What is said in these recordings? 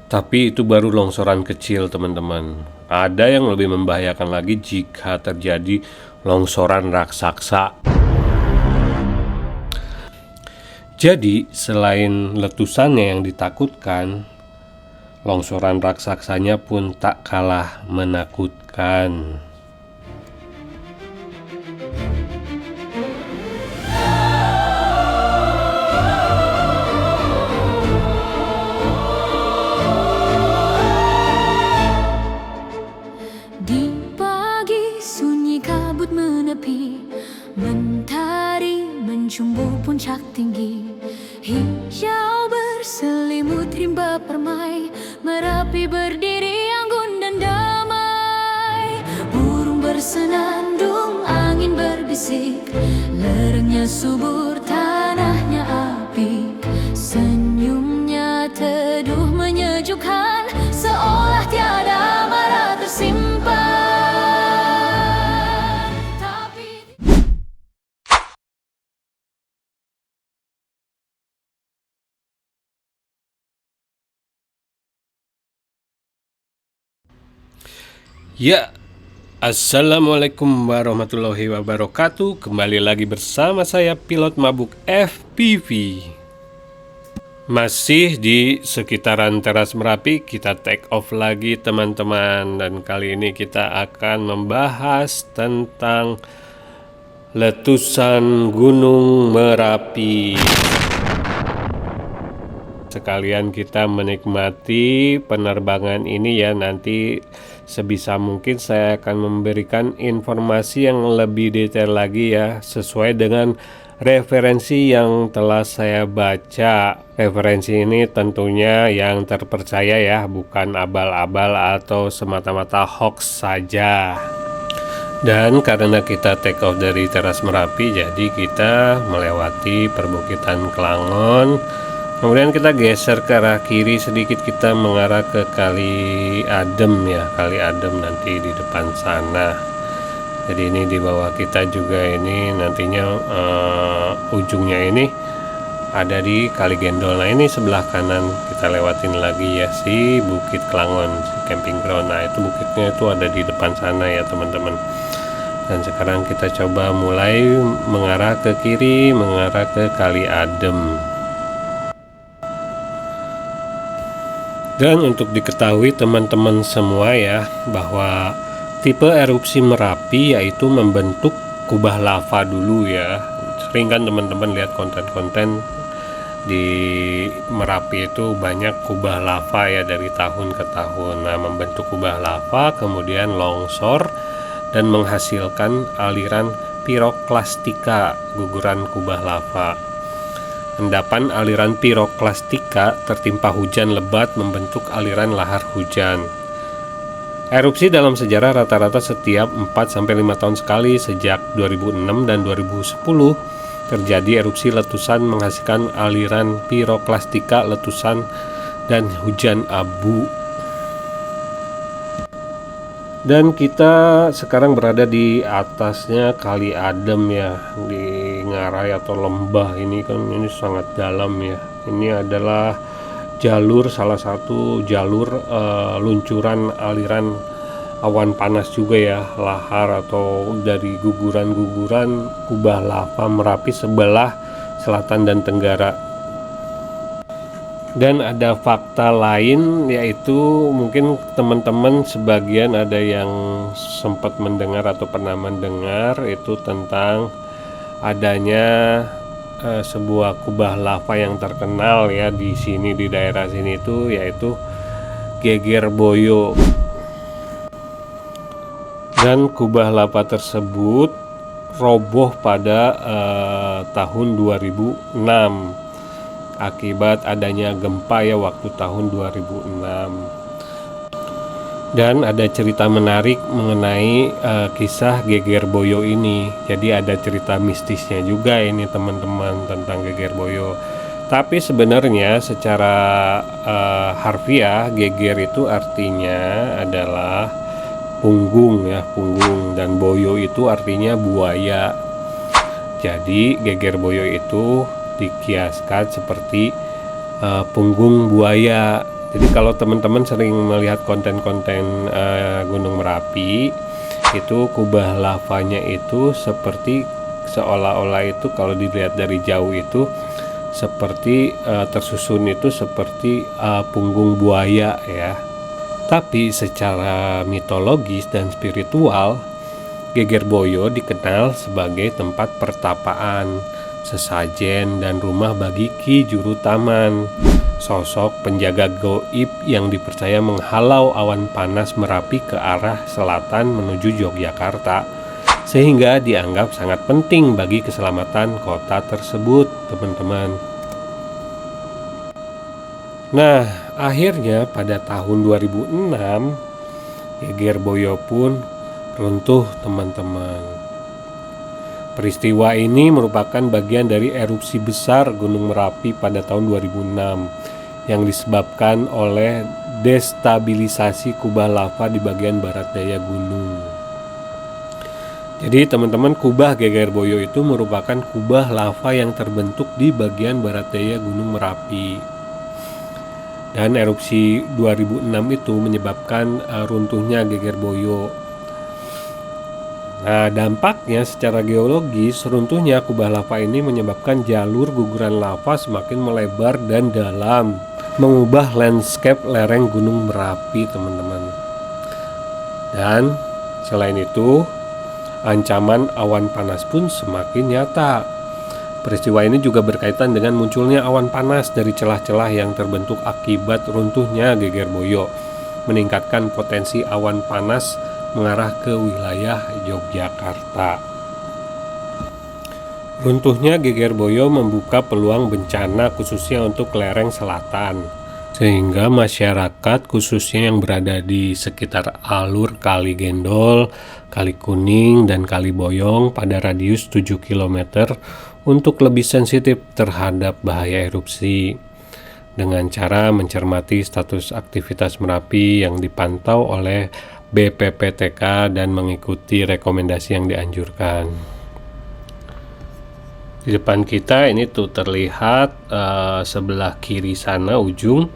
Tapi itu baru longsoran kecil, teman-teman. Ada yang lebih membahayakan lagi jika terjadi longsoran raksasa. Jadi, selain letusannya yang ditakutkan, longsoran raksasanya pun tak kalah menakutkan. Mentari mencumbu puncak tinggi, hijau berselimut rimba permai, Merapi berdiri anggun dan damai. Burung bersenandung, angin berbisik, lerengnya subur, tanahnya api. Senyumnya teduh menyejukkan, seolah tiada marah tersimpan. Ya, assalamualaikum warahmatullahi wabarakatuh. Kembali lagi bersama saya pilot mabuk FPV. Masih di sekitaran teras Merapi, kita take off lagi teman-teman. Dan kali ini kita akan membahas tentang letusan Gunung Merapi. Sekalian kita menikmati penerbangan ini ya. Nanti sebisa mungkin saya akan memberikan informasi yang lebih detail lagi ya, sesuai dengan referensi yang telah saya baca. Referensi ini tentunya yang terpercaya ya, bukan abal-abal atau semata-mata hoax saja. Dan karena kita take off dari teras Merapi, jadi kita melewati perbukitan Kelangon. Kemudian kita geser ke arah kiri sedikit, kita mengarah ke Kali Adem ya, Kali Adem nanti di depan sana. Jadi ini di bawah kita juga ini nantinya ujungnya ini ada di Kali Gendol. Nah ini sebelah kanan kita lewatin lagi ya, si Bukit Kelangon, si camping ground. Nah itu bukitnya itu ada di depan sana ya teman-teman. Dan sekarang kita coba mulai mengarah ke kiri, mengarah ke Kali Adem. Dan untuk diketahui teman-teman semua ya, bahwa tipe erupsi Merapi yaitu membentuk kubah lava dulu ya. Sering kan teman-teman lihat konten-konten di Merapi itu banyak kubah lava ya dari tahun ke tahun. Nah, membentuk kubah lava kemudian longsor dan menghasilkan aliran piroklastika, guguran kubah lava. Endapan aliran piroklastika tertimpa hujan lebat membentuk aliran lahar hujan. Erupsi dalam sejarah rata-rata setiap 4-5 tahun sekali. Sejak 2006 dan 2010 terjadi erupsi letusan menghasilkan aliran piroklastika, letusan dan hujan abu. Dan kita sekarang berada di atasnya Kali Adem ya, di ngarai atau lembah ini kan, ini sangat dalam ya. Ini adalah jalur, salah satu jalur luncuran aliran awan panas juga ya, lahar atau dari guguran-guguran kubah lava Merapi sebelah selatan dan tenggara. Dan ada fakta lain, yaitu mungkin teman-teman sebagian ada yang sempat mendengar atau pernah mendengar itu tentang adanya sebuah kubah lava yang terkenal ya di sini, di daerah sini itu, yaitu Geger Boyo. Dan kubah lava tersebut roboh pada tahun 2006 akibat adanya gempa ya waktu tahun 2006. Dan ada cerita menarik mengenai kisah Geger Boyo ini. Jadi ada cerita mistisnya juga ini teman-teman tentang Geger Boyo. Tapi sebenarnya secara harfiah geger itu artinya adalah punggung ya, punggung, dan boyo itu artinya buaya. Jadi Geger Boyo itu dikiaskan seperti punggung buaya. Jadi kalau teman-teman sering melihat konten-konten Gunung Merapi, itu kubah lavanya itu seperti seolah-olah itu kalau dilihat dari jauh itu seperti tersusun itu seperti punggung buaya ya. Tapi secara mitologis dan spiritual, Gegerboyo dikenal sebagai tempat pertapaan, sesajen, dan rumah bagi Ki Juru Taman, sosok penjaga goib yang dipercaya menghalau awan panas Merapi ke arah selatan menuju Yogyakarta, sehingga dianggap sangat penting bagi keselamatan kota tersebut, teman-teman. Nah, akhirnya pada tahun 2006, Gegerboyo pun runtuh, teman-teman. Peristiwa ini merupakan bagian dari erupsi besar Gunung Merapi pada tahun 2006 yang disebabkan oleh destabilisasi kubah lava di bagian barat daya gunung. Jadi teman-teman, kubah Gegerboyo itu merupakan kubah lava yang terbentuk di bagian barat daya Gunung Merapi. Dan erupsi 2006 itu menyebabkan runtuhnya Gegerboyo. Nah, dampaknya secara geologis, runtuhnya kubah lava ini menyebabkan jalur guguran lava semakin melebar dan dalam, mengubah landscape lereng Gunung Merapi, teman-teman. Dan selain itu, ancaman awan panas pun semakin nyata. Peristiwa ini juga berkaitan dengan munculnya awan panas dari celah-celah yang terbentuk akibat runtuhnya Gegerboyo, meningkatkan potensi awan panas mengarah ke wilayah Yogyakarta. Runtuhnya Gegerboyo membuka peluang bencana khususnya untuk lereng selatan, sehingga masyarakat khususnya yang berada di sekitar alur Kali Gendol, Kali Kuning, dan Kali Boyong pada radius 7 km untuk lebih sensitif terhadap bahaya erupsi dengan cara mencermati status aktivitas Merapi yang dipantau oleh BPPTK dan mengikuti rekomendasi yang dianjurkan. Di depan kita ini tuh terlihat sebelah kiri sana ujung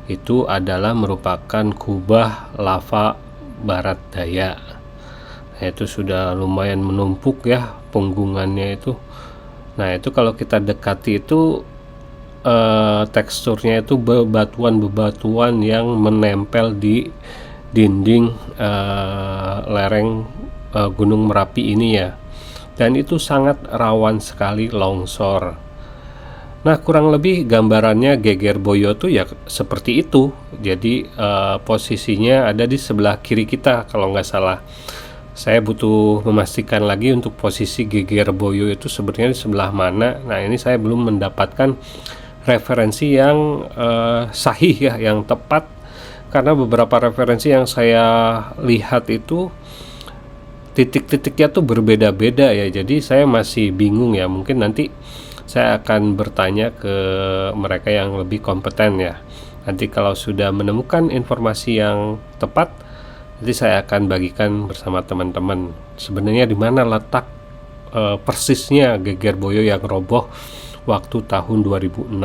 itu adalah merupakan kubah lava barat daya. Nah, itu sudah lumayan menumpuk ya punggungannya itu. Nah, itu kalau kita dekati itu teksturnya itu bebatuan-bebatuan yang menempel di dinding lereng Gunung Merapi ini ya. Dan itu sangat rawan sekali longsor. Nah, kurang lebih gambarannya Gegerboyo tuh ya seperti itu. Jadi posisinya ada di sebelah kiri kita kalau nggak salah. Saya butuh memastikan lagi untuk posisi Gegerboyo itu sebenarnya di sebelah mana. Nah, ini saya belum mendapatkan referensi yang sahih ya, yang tepat. Karena beberapa referensi yang saya lihat itu titik-titiknya tuh berbeda-beda ya. Jadi saya masih bingung ya. Mungkin nanti saya akan bertanya ke mereka yang lebih kompeten ya. Nanti kalau sudah menemukan informasi yang tepat, nanti saya akan bagikan bersama teman-teman sebenarnya di mana letak persisnya Gegerboyo yang roboh waktu tahun 2006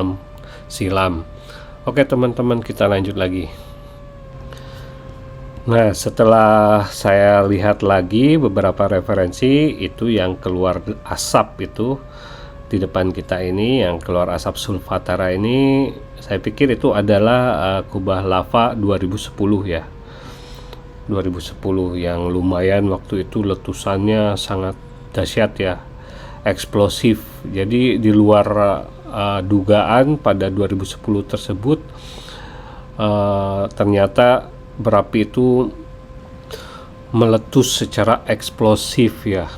silam. Oke teman-teman, kita lanjut lagi. Nah, setelah saya lihat lagi beberapa referensi itu yang keluar asap itu di depan kita ini, yang keluar asap sulfatara ini, saya pikir itu adalah kubah lava 2010 ya. 2010 yang lumayan waktu itu letusannya sangat dahsyat ya, eksplosif. Jadi di luar dugaan pada 2010 tersebut ternyata berapi itu meletus secara eksplosif ya,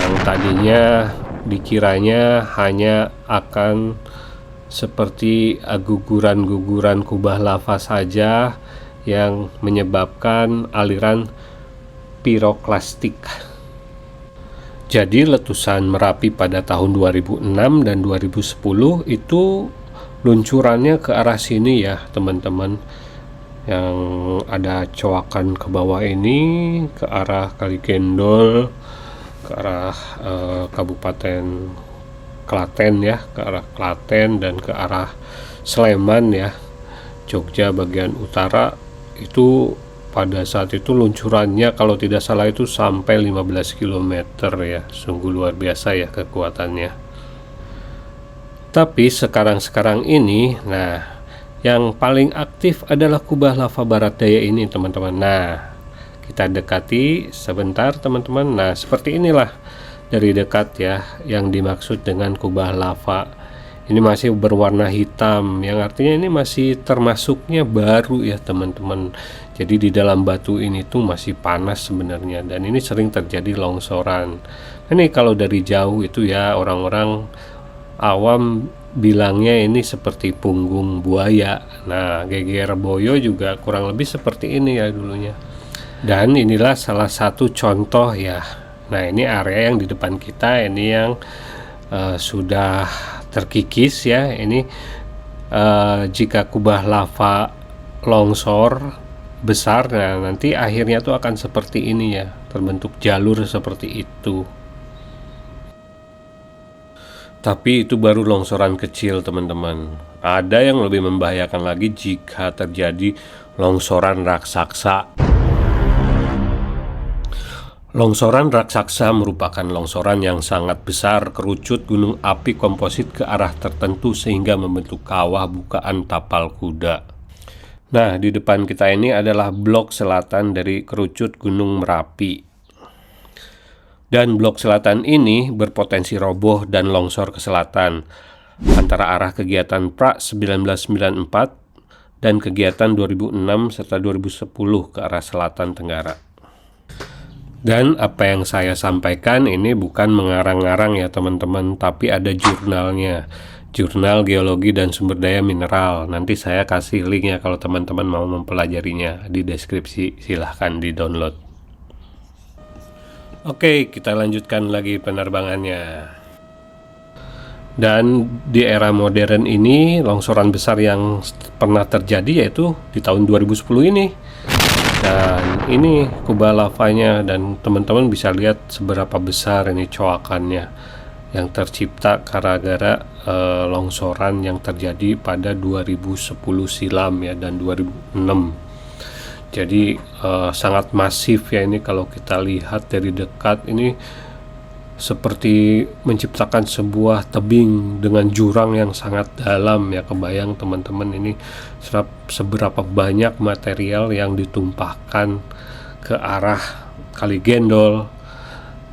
yang tadinya dikiranya hanya akan seperti guguran-guguran kubah lava saja yang menyebabkan aliran piroklastik. Jadi letusan Merapi pada tahun 2006 dan 2010 itu luncurannya ke arah sini ya teman-teman, yang ada coakan ke bawah ini ke arah Kali Gendol, ke arah Kabupaten Klaten ya, ke arah Klaten dan ke arah Sleman ya. Jogja bagian utara itu pada saat itu luncurannya kalau tidak salah itu sampai 15 km ya. Sungguh luar biasa ya kekuatannya. Tapi sekarang ini, nah yang paling aktif adalah kubah lava barat daya ini teman-teman. Nah, kita dekati sebentar teman-teman. Nah, seperti inilah dari dekat ya yang dimaksud dengan kubah lava. Ini masih berwarna hitam, yang artinya ini masih termasuknya baru ya teman-teman. Jadi di dalam batu ini tuh masih panas sebenarnya, dan ini sering terjadi longsoran. Ini kalau dari jauh itu ya orang-orang awam bilangnya ini seperti punggung buaya. Nah, Geger Boyo juga kurang lebih seperti ini ya dulunya. Dan inilah salah satu contoh ya. Nah, ini area yang di depan kita ini yang sudah terkikis ya. Ini jika kubah lava longsor besar, nah nanti akhirnya tuh akan seperti ini ya, terbentuk jalur seperti itu. Tapi itu baru longsoran kecil teman-teman. Ada yang lebih membahayakan lagi jika terjadi longsoran raksasa. Longsoran raksasa merupakan longsoran yang sangat besar, kerucut gunung api komposit ke arah tertentu sehingga membentuk kawah bukaan tapal kuda. Nah, di depan kita ini adalah blok selatan dari kerucut gunung Merapi. Dan blok selatan ini berpotensi roboh dan longsor ke selatan antara arah kegiatan pra 1994 dan kegiatan 2006 serta 2010 ke arah selatan tenggara. Dan apa yang saya sampaikan ini bukan mengarang-arang ya teman-teman, tapi ada jurnalnya, Jurnal Geologi dan Sumber Daya Mineral. Nanti saya kasih linknya kalau teman-teman mau mempelajarinya di deskripsi, silahkan di download. Oke, kita lanjutkan lagi penerbangannya. Dan di era modern ini longsoran besar yang pernah terjadi yaitu di tahun 2010 ini. Dan ini kubah lavanya, dan teman-teman bisa lihat seberapa besar ini coakannya yang tercipta gara-gara longsoran yang terjadi pada 2010 silam ya, dan 2006. Jadi sangat masif ya ini. Kalau kita lihat dari dekat ini seperti menciptakan sebuah tebing dengan jurang yang sangat dalam ya. Kebayang teman-teman ini seberapa banyak material yang ditumpahkan ke arah Kali Gendol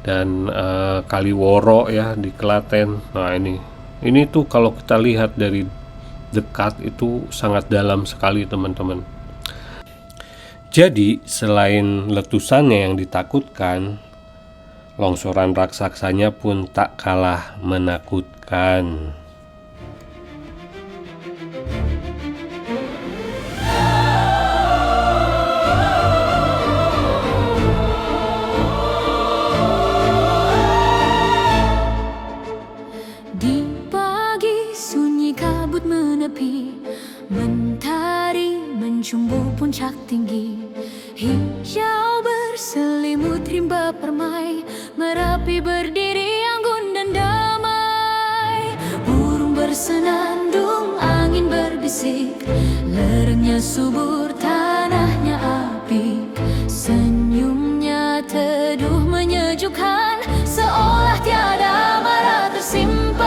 dan Kali Woro ya di Klaten. Nah, ini tuh kalau kita lihat dari dekat itu sangat dalam sekali teman-teman. Jadi selain letusannya yang ditakutkan, longsoran raksasanya pun tak kalah menakutkan. Di pagi sunyi kabut menepi, mentari mencumbu puncak tinggi, hijau berselimut rimba permai, Merapi berdiri anggun dan damai. Burung bersenandung, angin berbisik, lerengnya subur, tanahnya api, senyumnya teduh menyejukkan, seolah tiada marah tersimpan.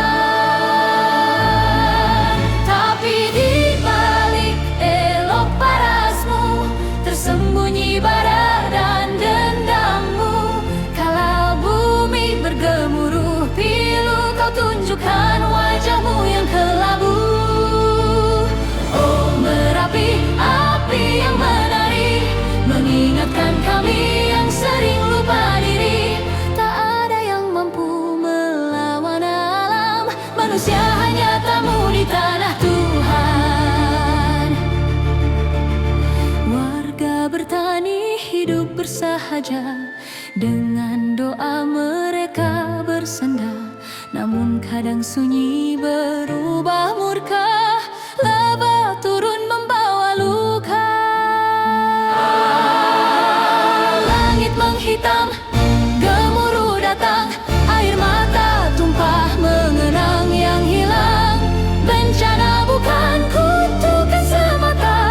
Tapi di balik elok parasmu tersembunyi bara dan dendammu. Kalau bumi bergemuruh pilu, kau tunjukkan wajahmu yang kelabu. Oh Merapi, api yang menari, mengingatkan kami yang sering lupa diri. Tak ada yang mampu melawan alam, manusia hanya tamu di tanah Tuhan. Warga bertani hidup bersahaja, dengan doa mereka bersandar. Namun kadang sunyi berubah murka, lava turun membawa luka. Langit menghitam, gemuruh datang, air mata tumpah mengenang yang hilang. Bencana bukan kutukan semata,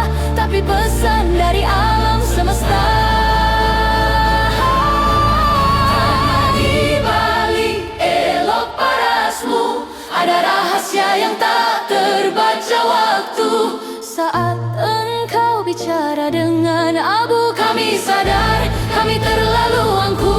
rata dengan abu. Kami sadar kami terlalu angkuh.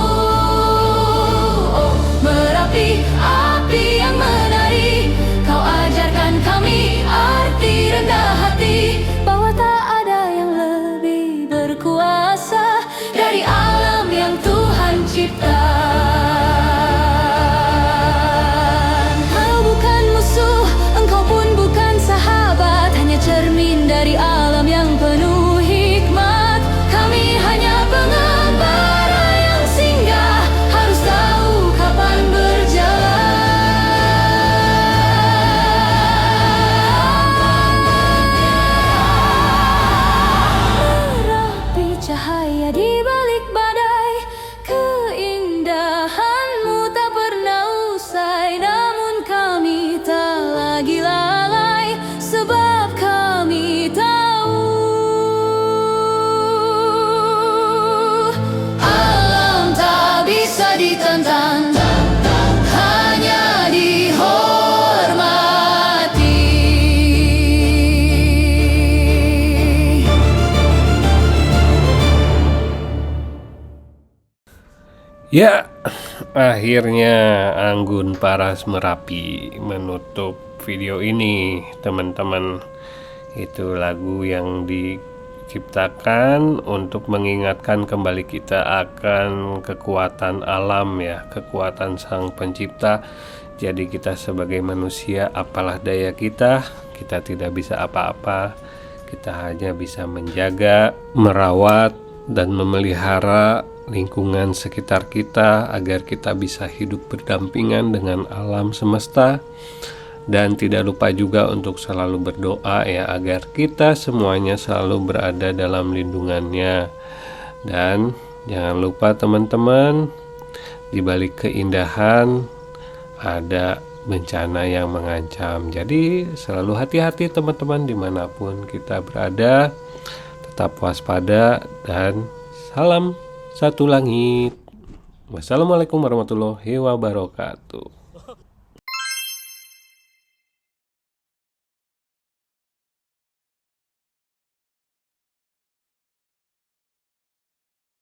Oh Merapi, api yang menari, kau ajarkan kami arti rendah hati, bahwa tak ada yang lebih berkuasa dari alam yang Tuhan cipta. Kau bukan musuh, engkau pun bukan sahabat, hanya cermin dari alam yang penuh hikmat. Kami hanya pengembara yang singgah, harus tahu kapan berjalan. Merapi, cahaya di balik badai, keindahanmu tak pernah usai. Namun kami tak lagi lalai, sebab kami tahu alam tak bisa ditentang, hanya dihormati. Ya, akhirnya Anggun Paras Merapi menutup video ini, teman-teman. Itu lagu yang diciptakan untuk mengingatkan kembali kita akan kekuatan alam ya, kekuatan Sang Pencipta. Jadi kita sebagai manusia, apalah daya kita tidak bisa apa-apa. Kita hanya bisa menjaga, merawat, dan memelihara lingkungan sekitar kita agar kita bisa hidup berdampingan dengan alam semesta. Dan tidak lupa juga untuk selalu berdoa ya, agar kita semuanya selalu berada dalam lindungannya. Dan jangan lupa teman-teman, di balik keindahan ada bencana yang mengancam. Jadi selalu hati-hati teman-teman dimanapun kita berada. Tetap waspada dan salam satu langit. Wassalamualaikum warahmatullahi wabarakatuh.